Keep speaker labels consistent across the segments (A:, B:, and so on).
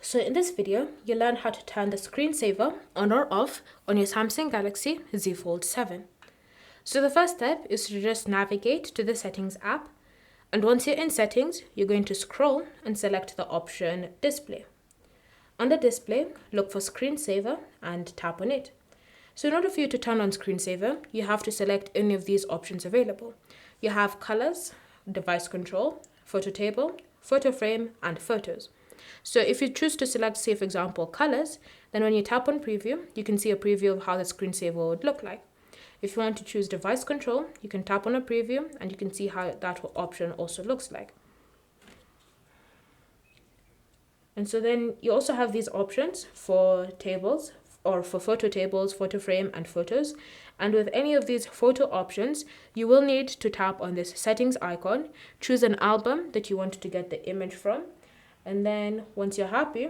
A: So in this video, you'll learn how to turn the screensaver on or off on your Samsung Galaxy Z Fold 7. So the first step is to just navigate to the Settings app, and once you're in Settings, you're going to scroll and select the option Display. On the display, look for Screensaver and tap on it. So in order for you to turn on Screensaver, you have to select any of these options available. You have Colors, Device Control, Photo Table, Photo Frame, and Photos. So if you choose to select, say for example, Colors, then when you tap on Preview, you can see a preview of how the screensaver would look like. If you want to choose Device Control, you can tap on a preview and you can see how that option also looks like. And so then you also have these options for tables, or for photo tables, photo frame, and photos. And with any of these photo options, you will need to tap on this settings icon, choose an album that you want to get the image from. And then once you're happy,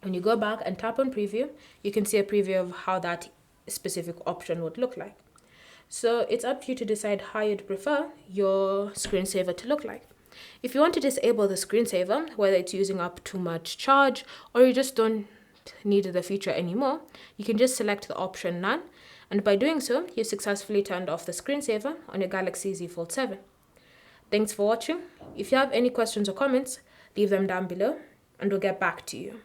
A: when you go back and tap on preview, you can see a preview of how that specific option would look like. So it's up to you to decide how you'd prefer your screensaver to look like. If you want to disable the screensaver, whether it's using up too much charge or you just don't need the feature anymore, you can just select the option None, and by doing so, you've successfully turned off the screensaver on your Galaxy Z Fold 7. Thanks for watching. If you have any questions or comments, leave them down below and we'll get back to you.